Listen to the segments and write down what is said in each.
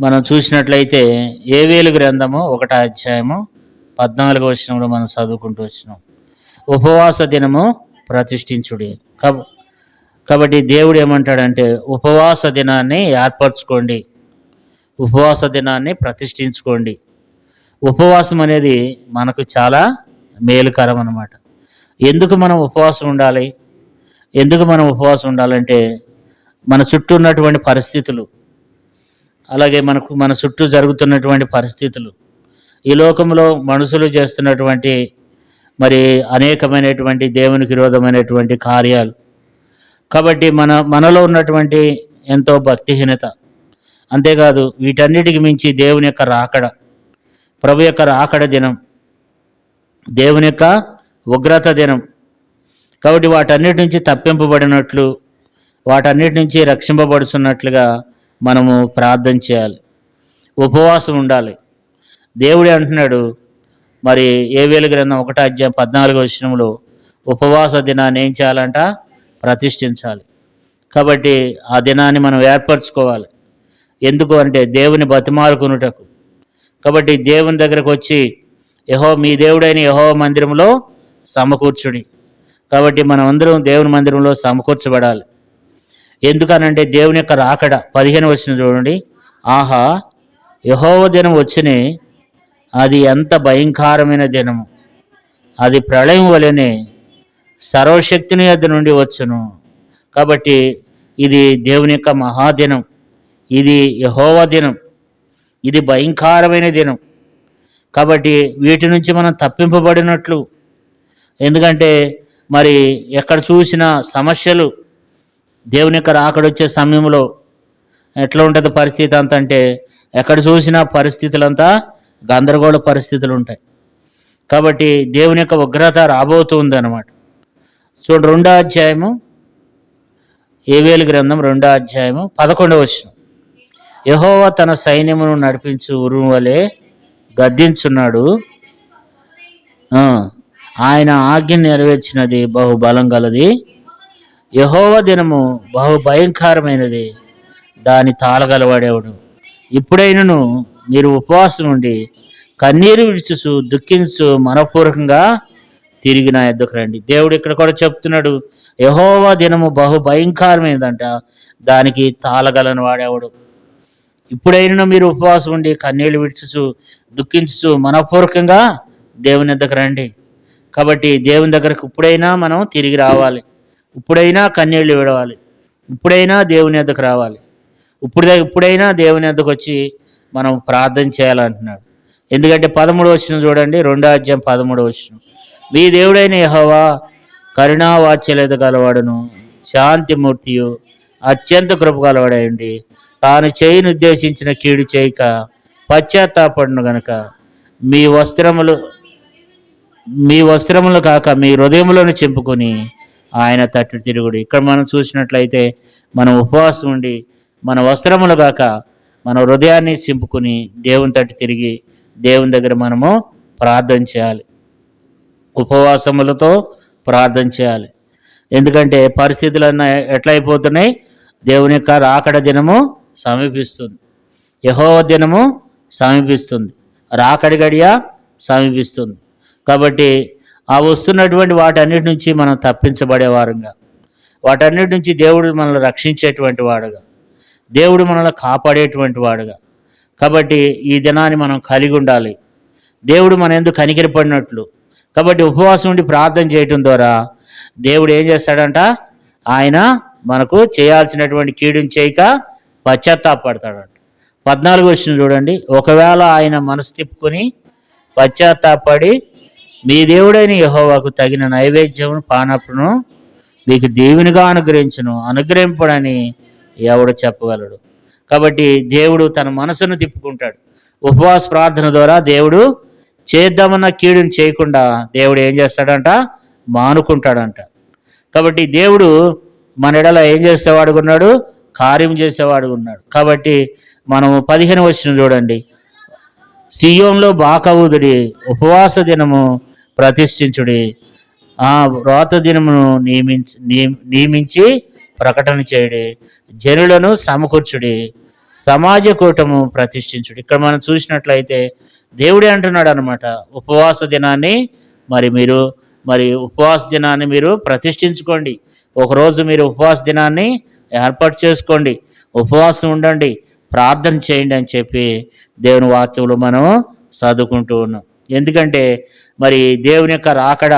మనం చూసినట్లయితే యోవేలు గ్రంథము 1వ అధ్యాయము 14వ వచనంలో మనం చదువుకుంటూ వచ్చినాం. ఉపవాస దినము ప్రతిష్ఠించుడి. కాబట్టి దేవుడు ఏమంటాడంటే ఉపవాస దినాన్ని ఏర్పరచుకోండి, ఉపవాస దినాన్ని ప్రతిష్ఠించుకోండి. ఉపవాసం అనేది మనకు చాలా మేలుకరం అన్నమాట. ఎందుకు మనం ఉపవాసం ఉండాలి? ఎందుకు మనం ఉపవాసం ఉండాలంటే మన చుట్టూ ఉన్నటువంటి పరిస్థితులు, అలాగే మన చుట్టూ జరుగుతున్నటువంటి పరిస్థితులు, ఈ లోకంలో మనుషులు చేస్తున్నటువంటి మరి అనేకమైనటువంటి దేవునికి విరోధమైనటువంటి కార్యాలు, కాబట్టి మనలో ఉన్నటువంటి ఎంతో భక్తిహీనత, అంతేకాదు వీటన్నిటికి మించి దేవుని యొక్క రాకడ, ప్రభు యొక్క రాకడ దినం, దేవుని యొక్క ఉగ్రత దినం. కాబట్టి వాటన్నిటి నుంచి తప్పింపబడినట్లు, వాటన్నిటి నుంచి రక్షింపబడుతున్నట్లుగా మనము ప్రార్థన చేయాలి, ఉపవాసం ఉండాలి. దేవుడే అంటున్నాడు మరి యోవేలు గ్రంథం 1వ అధ్యాయం 14వ వచనంలో ఉపవాస దినాన్ని ఏం చేయాలంట? ప్రతిష్ఠించాలి. కాబట్టి ఆ దినాన్ని మనం ఏర్పరచుకోవాలి. ఎందుకు అంటే దేవుని బతిమాలుకొనుటకు. కాబట్టి దేవుని దగ్గరకు వచ్చి మీ దేవుడైన యెహోవా మందిరంలో సమకూర్చుడి. కాబట్టి మనం అందరం దేవుని మందిరంలో సమకూర్చబడాలి. ఎందుకనంటే దేవుని యొక్క రాకడ 15వ వచనం చూడండి. ఆహా, యెహోవా దినం వచ్చినే, అది ఎంత భయంకరమైన దినము, అది ప్రళయం వలెనే సర్వశక్తిని యొద్ద నుండి వచ్చును. కాబట్టి ఇది దేవుని యొక్క మహాదినం, ఇది యెహోవా దినం, ఇది భయంకరమైన దినం. కాబట్టి వీటి నుంచి మనం తప్పింపబడినట్లు. ఎందుకంటే మరి ఎక్కడ చూసిన సమస్యలు, దేవుని యొక్క రాకడొచ్చే సమయంలో ఎట్లా ఉంటుంది పరిస్థితి అంత అంటే ఎక్కడ చూసిన పరిస్థితులంతా గందరగోళ పరిస్థితులు ఉంటాయి. కాబట్టి దేవుని యొక్క ఉగ్రత రాబోతుంది అన్నమాట. చూడండి 2వ అధ్యాయము యోవేలు గ్రంథం 2వ అధ్యాయము 11వ వచనం. యెహోవా తన సైన్యమును నడిపించు ఉరుము వలె గద్దించున్నాడు, ఆయన ఆజ్ఞ నెరవేర్చినది బహుబలం గలది. యెహోవా దినము బహు భయంకరమైనది, దాని తాళగలవాడేవాడు. ఇప్పుడైనను మీరు ఉపవాసం ఉండి కన్నీరు విడుచు దుఃఖించు మనపూర్వకంగా తిరిగి నా యొద్దకు రండి. దేవుడు ఇక్కడ కూడా చెప్తున్నాడు, యెహోవా దినము బహు భయంకరమైనదంట, దానికి తాళగలను వాడేవాడు. ఇప్పుడైనా మీరు ఉపవాసం ఉండి కన్నీళ్ళు విడుచు దుఃఖించు మనపూర్వకంగా దేవుని యొద్దకు రండి. కాబట్టి దేవుని దగ్గరకు ఇప్పుడైనా మనం తిరిగి రావాలి, ఇప్పుడైనా కన్నీళ్ళు విడవాలి, ఇప్పుడైనా దేవుని యొద్దకు రావాలి, ఇప్పుడైనా దేవుని యొద్దకు వచ్చి మనం ప్రార్థన చేయాలంటున్నాడు. ఎందుకంటే 13వ వచనం చూడండి, 2వ అధ్యాయం 13వ వచనం. మీ దేవుడైన యెహోవా కరుణావాత్సల్యత గలవాడును శాంతిమూర్తియు అత్యంత కృప గలవాడండి, తాను చేయను ఉద్దేశించిన కీడు చేయక పశ్చాత్తాపడును గనుక మీ వస్త్రములు కాక మీ హృదయములను చింపుకొని ఆయన తట్టు తిరుగుడు. ఇక్కడ మనం చూసినట్లయితే మనం ఉపవాసం ఉండి మన వస్త్రములు కాక మన హృదయాన్ని చింపుకొని దేవుని తట్టు తిరిగి దేవుని దగ్గర మనము ప్రార్థన చేయాలి, ఉపవాసములతో ప్రార్థన చేయాలి. ఎందుకంటే పరిస్థితులన్నీ ఎట్లయిపోతున్నాయి? దేవుని యొక్క రాకడ దినము సమీపిస్తుంది, యెహోవా దినము సమీపిస్తుంది, రాకడి గడియ సమీపిస్తుంది. కాబట్టి ఆ వస్తున్నటువంటి వాటన్నిటి నుంచి మనం తప్పించబడేవారుగా, వాటన్నిటి నుంచి దేవుడు మనల్ని రక్షించేటువంటి వాడుగా, దేవుడు మనల్ని కాపాడేటువంటి వాడుగా. కాబట్టి ఈ దినాన్ని మనం కలిగి ఉండాలి, దేవుడు మన ఎందుకు కనికరపడినట్లు. కాబట్టి ఉపవాసం ఉండి ప్రార్థన చేయటం ద్వారా దేవుడు ఏం చేస్తాడంట? ఆయన మనకు చేయాల్సినటువంటి కీడుని చేయక పశ్చాత్తాపడతాడంట. 14వ వచనం చూడండి. ఒకవేళ ఆయన మనసు తిప్పుకొని పశ్చాత్తాపడి మీ దేవుడైన యెహోవాకు తగిన నైవేద్యమును పానప్పును మీకు దీవెనగా అనుగ్రహింపడని ఎవడు చెప్పగలడు? కాబట్టి దేవుడు తన మనసును తిప్పుకుంటాడు. ఉపవాస ప్రార్థన ద్వారా దేవుడు చేద్దామన్న కీడుని చేయకుండా దేవుడు ఏం చేస్తాడంట? మానుకుంటాడంట. కాబట్టి దేవుడు మన ఎడల ఏం చేసేవాడు ఉన్నాడు? కార్యం చేసేవాడు ఉన్నాడు. కాబట్టి మనము 15వ వచనం చూడండి. సియోన్లో బాకవుదుడి, ఉపవాస దినము ప్రతిష్ఠించుడి, ఆ వ్రత దినమును నియమించి ప్రకటన చేయడి, జనులను సమకూర్చుడి, సమాజ కూటము ప్రతిష్ఠించుడు. ఇక్కడ మనం చూసినట్లయితే దేవుడే అంటున్నాడు అనమాట, ఉపవాస దినాన్ని ఉపవాస దినాన్ని మీరు ప్రతిష్ఠించుకోండి. ఒకరోజు మీరు ఉపవాస దినాన్ని ఏర్పాటు చేసుకోండి, ఉపవాసం ఉండండి, ప్రార్థన చేయండి అని చెప్పి దేవుని వాక్యంలో మనం చదువుకుంటూ ఉన్నాం. ఎందుకంటే మరి దేవుని యొక్క రాకడ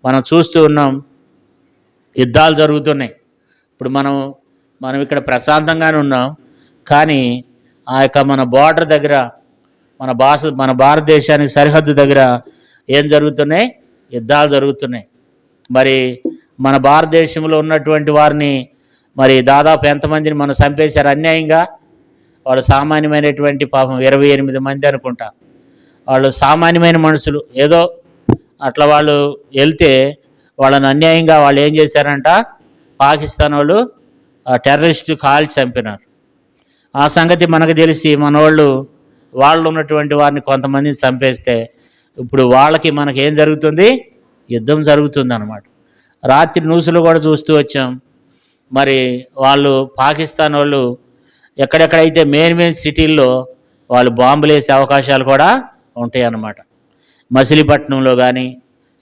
మనం చూస్తూ ఉన్నాం, యుద్ధాలు జరుగుతున్నాయి. ఇప్పుడు మనం ఇక్కడ ప్రశాంతంగానే ఉన్నాం, కానీ ఆ యొక్క మన బార్డర్ దగ్గర మన భారతదేశానికి సరిహద్దు దగ్గర ఏం జరుగుతున్నాయి? యుద్ధాలు జరుగుతున్నాయి. మరి మన భారతదేశంలో ఉన్నటువంటి వారిని మరి దాదాపు ఎంతమందిని మనం చంపేశారు అన్యాయంగా. వాళ్ళు సామాన్యమైనటువంటి పాపం 28 మంది అనుకుంటా, వాళ్ళు సామాన్యమైన మనుషులు. ఏదో అట్లా వాళ్ళు వెళ్తే వాళ్ళని అన్యాయంగా వాళ్ళు ఏం చేశారంట, పాకిస్తాన్ వాళ్ళు టెర్రరిస్టు కాల్చి చంపినారు. ఆ సంగతి మనకు తెలిసి మన వాళ్ళు ఉన్నటువంటి వారిని కొంతమందిని చంపేస్తే ఇప్పుడు వాళ్ళకి మనకి ఏం జరుగుతుంది? యుద్ధం జరుగుతుంది అన్నమాట. రాత్రి న్యూస్లో కూడా చూస్తూ వచ్చాం. మరి వాళ్ళు పాకిస్తాన్ వాళ్ళు ఎక్కడెక్కడైతే మెయిన్ సిటీల్లో వాళ్ళు బాంబులు వేసే అవకాశాలు కూడా ఉంటాయి అన్నమాట. మచిలీపట్నంలో కానీ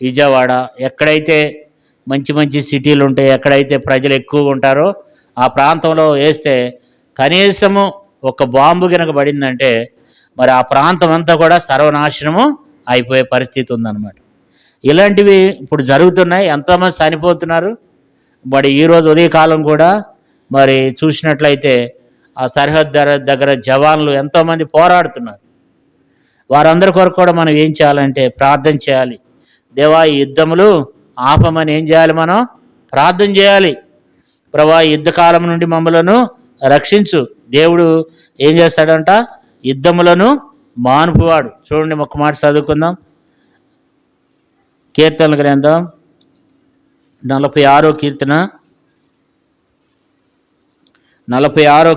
విజయవాడ ఎక్కడైతే మంచి సిటీలు ఉంటాయి, ఎక్కడైతే ప్రజలు ఎక్కువగా ఉంటారో ఆ ప్రాంతంలో వేస్తే కనీసము ఒక బాంబు కనుక పడిందంటే మరి ఆ ప్రాంతం అంతా కూడా సర్వనాశనము అయిపోయే పరిస్థితి ఉందన్నమాట. ఇలాంటివి ఇప్పుడు జరుగుతున్నాయి, ఎంతోమంది చనిపోతున్నారు. మరి ఈరోజు ఉదయకాలం కూడా మరి చూసినట్లయితే ఆ సరిహద్దు దగ్గర జవాన్లు ఎంతోమంది పోరాడుతున్నారు. వారందరి కొరకు కూడా మనం ఏం చేయాలంటే ప్రార్థన చేయాలి. దేవా, ఈ యుద్ధములు ఆపమని ఏం చేయాలి? మనం ప్రార్థన చేయాలి. ప్రభా, యుద్ధకాలం నుండి మమ్మలను రక్షించు. దేవుడు ఏం చేస్తాడంట? యుద్ధములను మానుపువాడు. చూడండి, ఒక మాట చదువుకుందాం. కీర్తనల గ్రంథం 46వ కీర్తన 46వ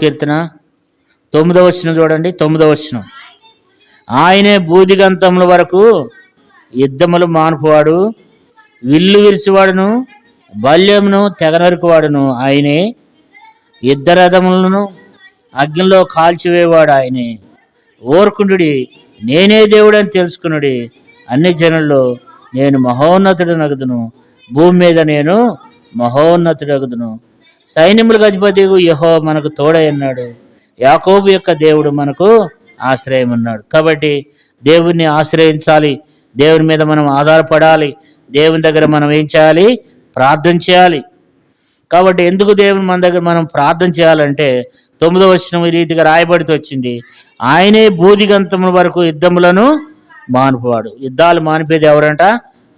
కీర్తన 9వ వచనం చూడండి. 9వ వచనం, ఆయనే బూదిగంతముల వరకు యుద్ధములు మానుపువాడు, విల్లు విరిచివాడును బల్యమును తెగనరుకువాడును ఆయనే, యుద్ధరథములను అగ్నిలో కాల్చివేవాడు ఆయనే. ఓర్కుండుడి, నేనే దేవుడని తెలుసుకునుడి. అన్ని జనుల్లో నేను మహోన్నతుడనగుదును, భూమి మీద నేను మహోన్నతుడగుదును. సైన్యములకు అధిపతి యెహోవా మనకు తోడై ఉన్నాడు, యాకోబు యొక్క దేవుడు మనకు ఆశ్రయం ఉన్నాడు. కాబట్టి దేవుణ్ణి ఆశ్రయించాలి, దేవుని మీద మనం ఆధారపడాలి, దేవుని దగ్గర మనం ఏం చేయాలి? ప్రార్థన చేయాలి. కాబట్టి ఎందుకు దేవుని మన దగ్గర మనం ప్రార్థన చేయాలంటే 9వ వచనం ఈ రీతిగా రాయబడితే వచ్చింది, ఆయనే బూదిగంతముల వరకు యుద్ధములను మానుపువాడు. యుద్ధాలు మానిపేది ఎవరంట?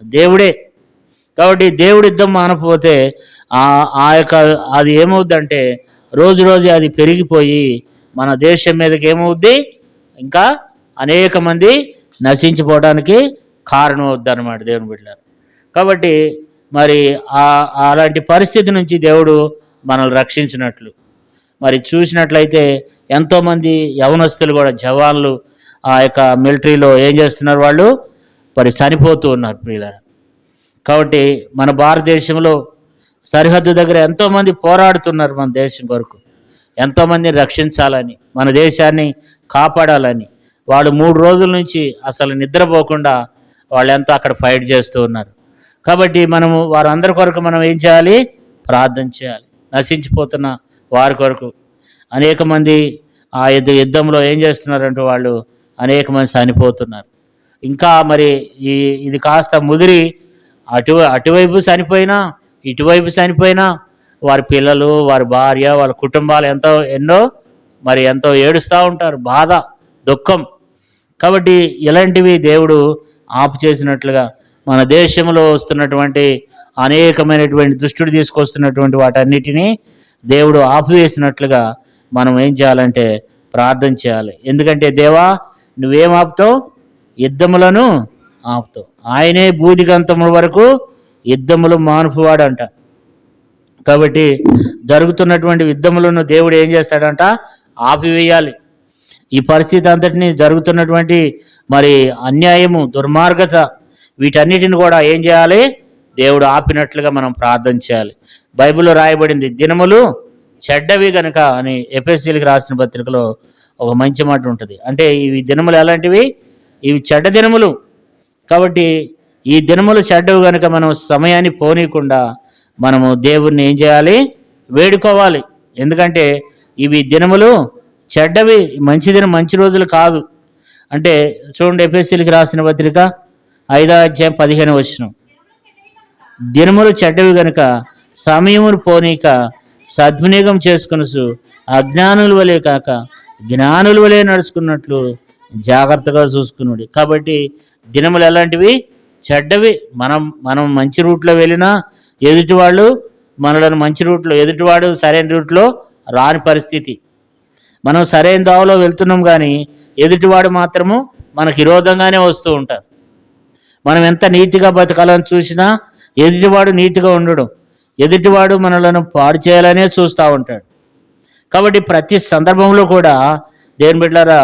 దేవుడే. కాబట్టి దేవుడు యుద్ధం మానకపోతే ఆ యొక్క అది ఏమవుద్దంటే రోజు అది పెరిగిపోయి మన దేశం మీదకి ఏమవుద్ది? ఇంకా అనేక మంది నశించిపోవడానికి కారణం అవుద్ది అన్నమాట దేవుని బిడ్డలారా. కాబట్టి మరి అలాంటి పరిస్థితి నుంచి దేవుడు మనల్ని రక్షించినట్లు మరి చూసినట్లయితే ఎంతోమంది యవనస్తులు కూడా జవాన్లు ఆ యొక్క మిలిటరీలో ఏం చేస్తున్నారు? వాళ్ళు మరి చనిపోతూ ఉన్నారు ప్రియులారా. కాబట్టి మన భారతదేశంలో సరిహద్దు దగ్గర ఎంతోమంది పోరాడుతున్నారు మన దేశం కొరకు, ఎంతోమందిని రక్షించాలని, మన దేశాన్ని కాపాడాలని. వాళ్ళు 3 రోజుల నుంచి అసలు నిద్రపోకుండా వాళ్ళు ఎంతో అక్కడ ఫైట్ చేస్తూ ఉన్నారు. కాబట్టి మనము వారందరి కొరకు మనం ఏం చేయాలి? ప్రార్థన చేయాలి. నశించిపోతున్న వారి కొరకు అనేక మంది ఆ యుద్ధంలో ఏం చేస్తున్నారంటే వాళ్ళు అనేక మంది చనిపోతున్నారు. ఇంకా మరి ఇది కాస్త ముదిరి అటువైపు చనిపోయినా ఇటువైపు చనిపోయినా వారి పిల్లలు, వారి భార్య, వాళ్ళ కుటుంబాలు ఎంతో ఏడుస్తూ ఉంటారు, బాధ, దుఃఖం. కాబట్టి ఇలాంటివి దేవుడు ఆపు చేసినట్లుగా మన దేశంలో వస్తున్నటువంటి అనేకమైనటువంటి దుష్టుడు తీసుకొస్తున్నటువంటి వాటన్నిటినీ దేవుడు ఆపివేసినట్లుగా మనం ఏం చేయాలంటే ప్రార్థన చేయాలి. ఎందుకంటే దేవా, నువ్వేం ఆపుతావు? యుద్ధములను ఆపుతావు. ఆయనే బూదిగంతముల వరకు యుద్ధములు మానుపువాడంట. కాబట్టి జరుగుతున్నటువంటి యుద్ధములను దేవుడు ఏం చేస్తాడంట? ఆపివేయాలి. ఈ పరిస్థితి అంతటినీ జరుగుతున్నటువంటి మరి అన్యాయము, దుర్మార్గత, వీటన్నిటిని కూడా ఏం చేయాలి? దేవుడు ఆపినట్లుగా మనం ప్రార్థన చేయాలి. బైబిల్లో రాయబడింది, దినములు చెడ్డవి గనుక అని ఎఫెసీయులకు రాసిన పత్రికలో ఒక మంచి మాట ఉంటుంది. అంటే ఇవి దినములు ఎలాంటివి? ఇవి చెడ్డ దినములు. కాబట్టి ఈ దినములు చెడ్డవి కనుక మనం సమయాన్ని పోనీయకుండా మనము దేవుణ్ణి ఏం చేయాలి? వేడుకోవాలి. ఎందుకంటే ఇవి దినములు చెడ్డవి, మంచి రోజులు కాదు. అంటే చూడండి, ఎఫెసీయులకు రాసిన పత్రిక 5వ అధ్యాయం 15వ వచనం, దినములు చెడ్డవి గనుక సమయమును పోనీక సద్వినియోగం చేసుకొనుచు అజ్ఞానుల వలె కాక జ్ఞానుల వలె నడుచుకున్నట్లు జాగ్రత్తగా చూసుకున్నాడు. కాబట్టి దినములు ఎలాంటివి? చెడ్డవి. మనం మంచి రూట్లో వెళ్ళినా ఎదుటివాళ్ళు మనలను మంచి రూట్లో, ఎదుటివాడు సరైన రూట్లో రాని పరిస్థితి. మనం సరైన దావలో వెళ్తున్నాం కానీ ఎదుటివాడు మాత్రము మనకు విరోధంగానే వస్తూ ఉంటారు. మనం ఎంత నీతిగా బతకాలని చూసినా ఎదుటివాడు నీతిగా ఉండడు, ఎదుటివాడు మనలను పాడు చేయాలనే చూస్తూ ఉంటాడు. కాబట్టి ప్రతి సందర్భంలో కూడా దేవుని బిడ్డలారా,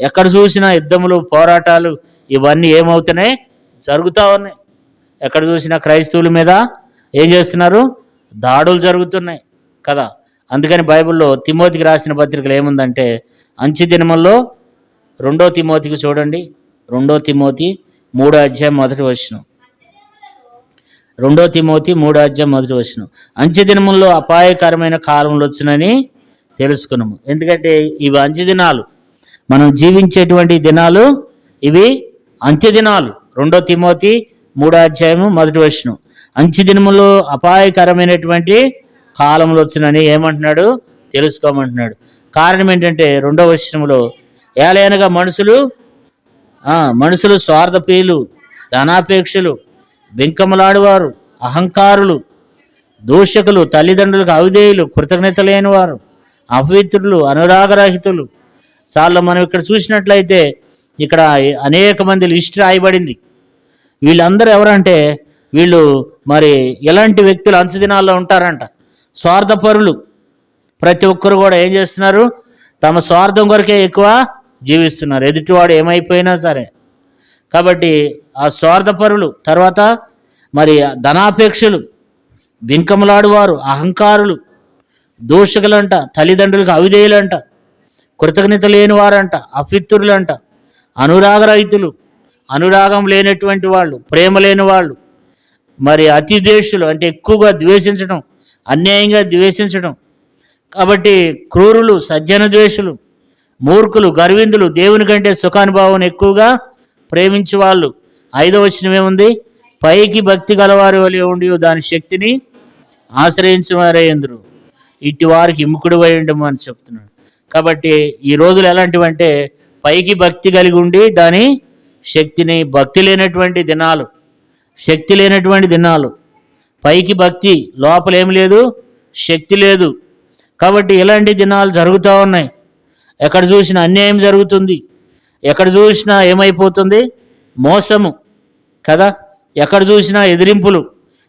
ఎక్కడ చూసినా యుద్ధములు, పోరాటాలు ఇవన్నీ ఏమవుతున్నాయి? జరుగుతూ ఉన్నాయి. ఎక్కడ చూసినా క్రైస్తవుల మీద ఏం చేస్తున్నారు? దాడులు జరుగుతున్నాయి కదా. అందుకని బైబిల్లో తిమోతికి రాసిన పత్రికలు ఏముందంటే, అంచె దినముల్లో 2 తిమోతికి చూడండి, 2 తిమోతి 3వ అధ్యాయం 1వ వచనం, 2 తిమోతి 3వ అధ్యాయం 1వ వచనం, అంచె దినముల్లో అపాయకరమైన కాలంలో వచ్చునని తెలుసుకున్నాము. ఎందుకంటే ఇవి అంచె దినాలు, మనం జీవించేటువంటి దినాలు ఇవి అంత్య దినాలు. 2 తిమోతి 3వ అధ్యాయము 1వ వచనం, అంచె దినములో అపాయకరమైనటువంటి కాలంలో వచ్చినని ఏమంటున్నాడు? తెలుసుకోమంటున్నాడు. కారణం ఏంటంటే 2వ వచనంలో, ఏలయనగా మనుషులు స్వార్థప్రియులు, ధనాపేక్షలు, బింకములాడువారు, అహంకారులు, దూషకులు, తల్లిదండ్రులకు అవిధేయులు, కృతజ్ఞత లేనివారు, అపవిత్రులు, అనురాగరహితులు. చాలా మనం ఇక్కడ చూసినట్లయితే ఇక్కడ అనేక మంది లిస్ట్ రాయబడింది. వీళ్ళందరూ ఎవరంటే, వీళ్ళు మరి ఎలాంటి వ్యక్తులు అంచె దినాల్లో ఉంటారంట? స్వార్థపరులు. ప్రతి ఒక్కరు కూడా ఏం చేస్తున్నారు? తమ స్వార్థం కొరకే ఎక్కువ జీవిస్తున్నారు, ఎదుటివాడు ఏమైపోయినా సరే. కాబట్టి ఆ స్వార్థపరులు, తర్వాత మరి ధనాపేక్షలు, బింకములాడువారు, అహంకారులు, దూషకులంట, తల్లిదండ్రులకు అవిధేయులంట, కృతజ్ఞత లేనివారంట, అపిత్రులంట, అనురాగరహితులు, అనురాగం లేనటువంటి వాళ్ళు, ప్రేమ లేని వాళ్ళు, మరి అతి ద్వేషులు అంటే ఎక్కువగా ద్వేషించడం, అన్యాయంగా ద్వేషించడం. కాబట్టి క్రూరులు, సజ్జన ద్వేషులు, మూర్ఖులు, గర్విందులు, దేవుని కంటే సుఖానుభావం ఎక్కువగా ప్రేమించే వాళ్ళు. 5వ వచనం ఏముంది? పైకి భక్తి గలవారి వలె ఉండి దాని శక్తిని ఆశ్రయించిన వారే ఎందురు, ఇటు వారికి ఇముకుడు వేయండము అని చెప్తున్నాడు. కాబట్టి ఈ రోజులు ఎలాంటివంటే, పైకి భక్తి కలిగి ఉండి దాని శక్తిని, భక్తి లేనటువంటి దినాలు, శక్తి లేనటువంటి దినాలు. పైకి భక్తి, లోపల ఏమి లేదు, శక్తి లేదు. కాబట్టి ఇలాంటి దినాలు జరుగుతూ ఉన్నాయి. ఎక్కడ చూసినా అన్యాయం జరుగుతుంది, ఎక్కడ చూసినా ఏమైపోతుంది? మోసము కదా. ఎక్కడ చూసినా ఎదిరింపులు.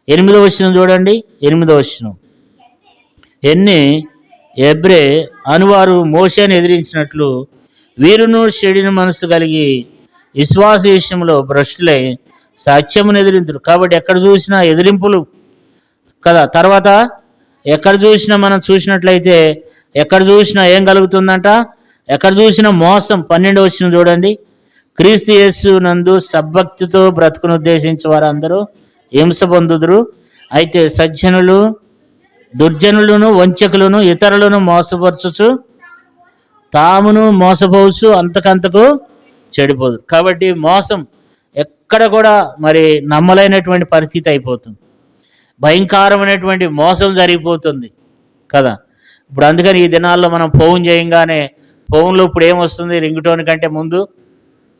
8వ వచనం చూడండి, 8వ వచనం, ఎన్ని ఎబ్రే అనువారు మోషేను ఎదిరించినట్లు వీరును చెడిన మనసు కలిగి విశ్వాస విషయంలో భ్రష్టులై సత్యమును ఎదిరింతురు. కాబట్టి ఎక్కడ చూసినా ఎదిరింపులు కదా. తర్వాత ఎక్కడ చూసినా మనం చూసినట్లయితే ఎక్కడ చూసినా ఏం కలుగుతుందంట? ఎక్కడ చూసినా మోసం. 12వ వచనం చూడండి, క్రీస్తు యేసు నందు సద్భక్తితో బ్రతుకును ఉద్దేశించి వారందరూ హింస పొందుదురు. అయితే సజ్జనులు దుర్జనులను, వంచకులను, ఇతరులను మోసపరచుచు తామును మోసపోవచ్చు, అంతకంతకు చెడిపోదు. కాబట్టి మోసం ఎక్కడ కూడా మరి నమ్మలేనటువంటి పరిస్థితి అయిపోతుంది, భయంకరమైనటువంటి మోసం జరిగిపోతుంది కదా. ఇప్పుడు అందుకని ఈ దినాల్లో మనం ఫోన్ చేయంగానే, ఫోన్లో ఇప్పుడు ఏమొస్తుంది? రింగ్ టోన్ కంటే ముందు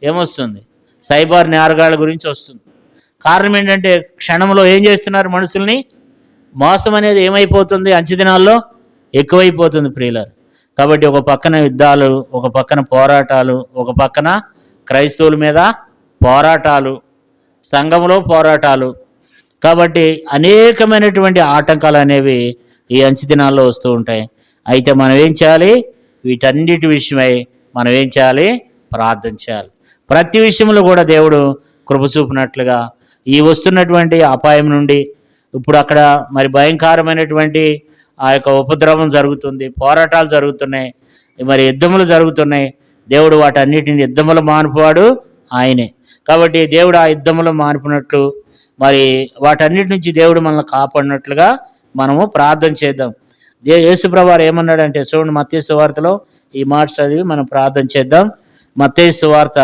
ఏమొస్తుంది? సైబర్ నేరగాళ్ళ గురించి వస్తుంది. కారణం ఏంటంటే, క్షణంలో ఏం చేస్తున్నారు? మనుషుల్ని మోసం అనేది ఏమైపోతుంది? అంచె దినాల్లో ఎక్కువైపోతుంది ప్రియులారు. కాబట్టి ఒక పక్కన యుద్ధాలు, ఒక పక్కన పోరాటాలు, ఒక పక్కన క్రైస్తవుల మీద పోరాటాలు, సంఘంలో పోరాటాలు. కాబట్టి అనేకమైనటువంటి ఆటంకాలు అనేవి ఈ అంచె దినాల్లో వస్తూ ఉంటాయి. అయితే మనం ఏం చేయాలి? వీటన్నిటి విషయమై మనం ఏం చేయాలి? ప్రార్థన చేయాలి. ప్రతి విషయంలో కూడా దేవుడు కృప చూపినట్లుగా ఈ వస్తున్నటువంటి అపాయం నుండి, ఇప్పుడు అక్కడ మరి భయంకరమైనటువంటి ఆ యొక్క ఉపద్రవం జరుగుతుంది, పోరాటాలు జరుగుతున్నాయి, మరి యుద్ధములు జరుగుతున్నాయి. దేవుడు వాటన్నిటిని యుద్ధములు మానుపువాడు ఆయనే. కాబట్టి దేవుడు ఆ యుద్ధములు మానుపునట్లు మరి వాటన్నిటి నుంచి దేవుడు మనల్ని కాపాడినట్లుగా మనము ప్రార్థన చేద్దాం. యేసుప్రభువు వారు ఏమన్నాడంటే చూడండి, మత్తయి సువార్తలో ఈ మాట చదివి మనం ప్రార్థన చేద్దాం. మత్తయి సువార్త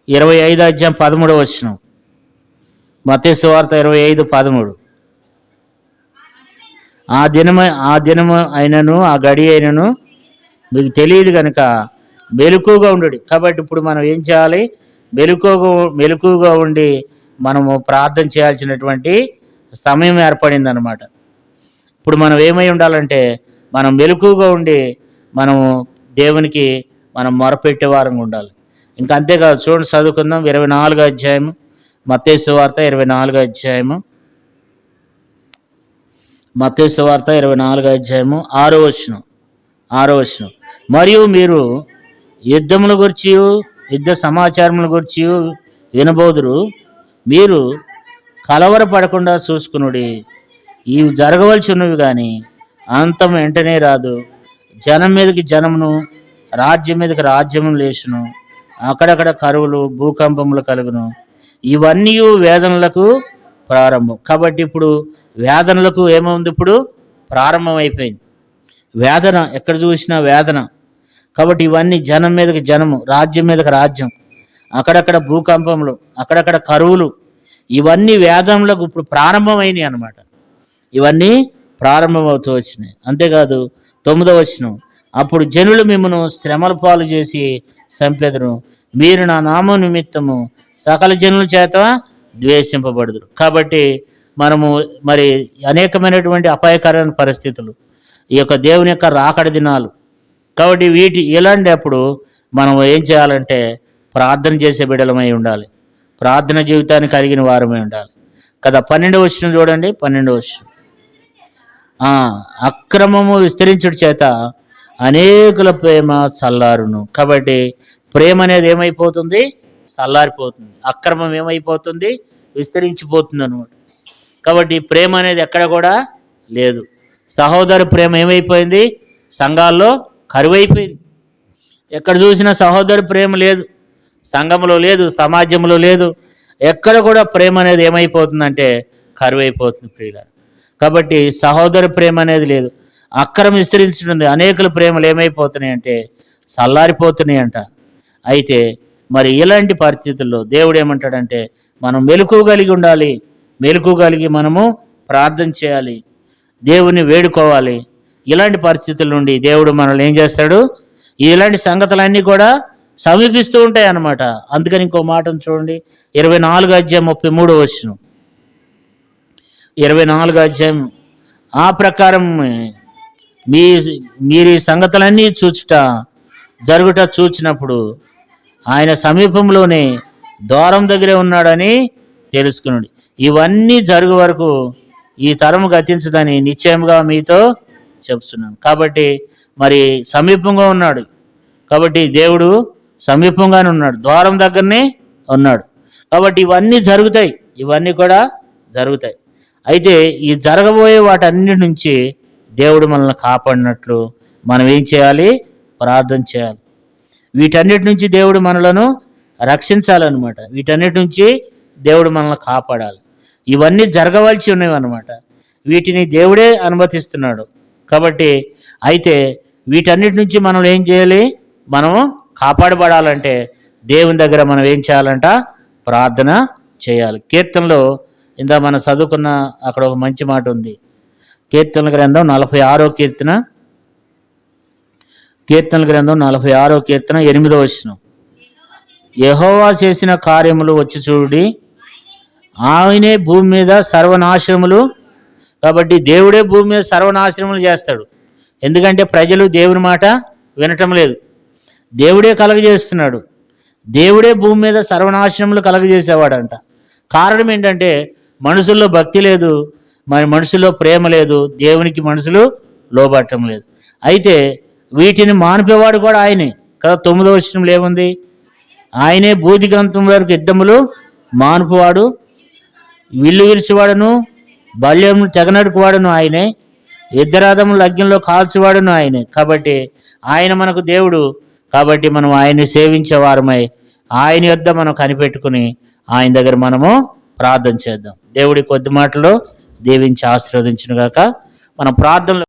25 అధ్యాయం 13వ వచనం. మత్తయి సువార్త 25:13. ఆ దినము అయినను ఆ గడి అయినను మీకు తెలియదు కనుక మెలకువగా ఉండడు. కాబట్టి ఇప్పుడు మనం ఏం చేయాలి? మెలకువగా ఉండి మనము ప్రార్థన చేయాల్సినటువంటి సమయం ఏర్పడింది అన్నమాట. ఇప్పుడు మనం ఏమై ఉండాలంటే మనం మెలకువగా ఉండి మనము దేవునికి మనం మొరపెట్టే వారంగా ఉండాలి. ఇంకా అంతేకాదు, చూడండి చదువుకుందాం 24వ అధ్యాయం, మత్తయి సువార్త 24వ అధ్యాయము, మత్తయి సువార్త 24వ అధ్యాయము 6వ వచనం. మరియు మీరు యుద్ధముల గురించి యుద్ధ సమాచారముల గురించి వినబోదురు, మీరు కలవరపడకుండా చూసుకునుడి. ఇవి జరగవలసి ఉన్నవి కానీ అంతం వెంటనే రాదు. జనం మీదకి జనమును, రాజ్యం మీదకి రాజ్యమును లేచును, అక్కడక్కడ కరువులు భూకంపములు కలుగును. ఇవన్నీ వేదనలకు ప్రారంభం. కాబట్టి ఇప్పుడు వేదనలకు ఏముంది? ఇప్పుడు ప్రారంభం అయిపోయింది. వేదన ఎక్కడ చూసినా వేదన. కాబట్టి ఇవన్నీ జనం మీదకి జనము, రాజ్యం మీదకి రాజ్యం, అక్కడక్కడ భూకంపములు, అక్కడక్కడ కరువులు, ఇవన్నీ వేదనలకు ఇప్పుడు ప్రారంభమైనవి అన్నమాట. ఇవన్నీ ప్రారంభమవుతూ వచ్చినాయి. అంతేకాదు 9వ వచనం, అప్పుడు జనులు మిమ్మను శ్రమల పాలు చేసి చంపెదరు, మీరు నా నామం నిమిత్తము సకల జనుల చేత ద్వేషింపబడుదురు. కాబట్టి మనము మరి అనేకమైనటువంటి అపాయకరమైన పరిస్థితులు, ఈ యొక్క దేవుని యొక్క రాకడ దినాలు. కాబట్టి ఇలాంటి అప్పుడు మనం ఏం చేయాలంటే ప్రార్థన చేసే బిడ్డలమై ఉండాలి, ప్రార్థన జీవితాన్ని కలిగిన వారమై ఉండాలి కదా. 12వ వచనం చూడండి, 12వ వచనం, అక్రమము విస్తరించుట చేత అనేకుల ప్రేమ చల్లారును. కాబట్టి ప్రేమ అనేది ఏమైపోతుంది? చల్లారిపోతుంది. అక్రమం ఏమైపోతుంది? విస్తరించిపోతుంది అనమాట. కాబట్టి ప్రేమ అనేది ఎక్కడ కూడా లేదు. సహోదర ప్రేమ ఏమైపోయింది? సంఘాల్లో కరువైపోయింది. ఎక్కడ చూసినా సహోదర ప్రేమ లేదు, సంఘంలో లేదు, సమాజంలో లేదు. ఎక్కడ కూడా ప్రేమ అనేది ఏమైపోతుందంటే కరువైపోతుంది ప్రియులారా. కాబట్టి సహోదర ప్రేమ అనేది లేదు, అక్రమం విస్తరించుతుంది. అనేకుల ప్రేమలు ఏమైపోతున్నాయి అంటే చల్లారిపోతున్నాయి అంట. అయితే మరి ఇలాంటి పరిస్థితుల్లో దేవుడు ఏమంటాడంటే మనం మెలకువ కలిగి ఉండాలి, మెలకువ కలిగి మనము ప్రార్థన చేయాలి, దేవుని వేడుకోవాలి. ఇలాంటి పరిస్థితుల నుండి దేవుడు మనల్ని ఏం చేస్తాడు? ఇలాంటి సంగతులన్నీ కూడా సమీపిస్తూ ఉంటాయి అన్నమాట. అందుకని ఇంకో మాటను చూడండి, 24వ అధ్యాయం 33వ వచనం. 24వ అధ్యాయం, ఆ ప్రకారం మీరు ఈ సంగతులన్నీ జరుగుట చూచినప్పుడు ఆయన సమీపంలోనే ద్వారం దగ్గరే ఉన్నాడని తెలుసుకున్నాడు. ఇవన్నీ జరుగు వరకు ఈ తరము గతించదని నిశ్చయంగా మీతో చెప్తున్నాను. కాబట్టి మరి సమీపంగా ఉన్నాడు. కాబట్టి దేవుడు సమీపంగానే ఉన్నాడు, ద్వారం దగ్గరనే ఉన్నాడు. కాబట్టి ఇవన్నీ జరుగుతాయి, ఇవన్నీ కూడా జరుగుతాయి. అయితే ఈ జరగబోయే వాటన్నిటి నుంచి దేవుడు మనల్ని కాపాడినట్లు మనం ఏం చేయాలి? ప్రార్థన చేయాలి. వీటన్నిటి నుంచి దేవుడు మనలను రక్షించాలన్నమాట. వీటన్నిటి నుంచి దేవుడు మనల్ని కాపాడాలి. ఇవన్నీ జరగవలసి ఉన్నవి అన్నమాట. వీటిని దేవుడే అనుమతిస్తున్నాడు. కాబట్టి అయితే వీటన్నిటి నుంచి మనం ఏం చేయాలి? మనము కాపాడబడాలంటే దేవుని దగ్గర మనం ఏం చేయాలంట? ప్రార్థన చేయాలి. కీర్తనలో ఇందా మనం చదువుకున్న అక్కడ ఒక మంచి మాట ఉంది. కీర్తనల గ్రంథం 46వ కీర్తన, కీర్తనల గ్రంథం 46వ కీర్తన 8వ వచనం, యెహోవా చేసిన కార్యములు వచ్చి చూడి, ఆయనే భూమి మీద సర్వనాశనములు. కాబట్టి దేవుడే భూమి మీద సర్వనాశనములు చేస్తాడు. ఎందుకంటే ప్రజలు దేవుని మాట వినటం లేదు, దేవుడే కలగజేస్తున్నాడు. దేవుడే భూమి మీద సర్వనాశనములు కలగజేసేవాడంట. కారణం ఏంటంటే మనుషుల్లో భక్తి లేదు, మరి మనుషుల్లో ప్రేమ లేదు, దేవునికి మనుషులు లోబట్టం లేదు. అయితే వీటిని మానిపేవాడు కూడా ఆయనే. కదా. 9వ వచనంలో ఏముంది? ఆయనే బూదిగంతం వరకు యుద్ధములు మానుపువాడు, విల్లు విరిచివాడును, బల్యం తెగనడుకువాడును ఆయనే, యుద్ధరాధములు అగ్నిలో కాల్చివాడును ఆయనే. కాబట్టి ఆయన మనకు దేవుడు. కాబట్టి మనం ఆయన్ని సేవించే వారమై ఆయన యొద్ద మనం కనిపెట్టుకుని ఆయన దగ్గర మనము ప్రార్థన చేద్దాం. దేవుడి కొద్ది మాటలో దీవించి ఆశీర్వదించును గాక. మన ప్రార్థనలు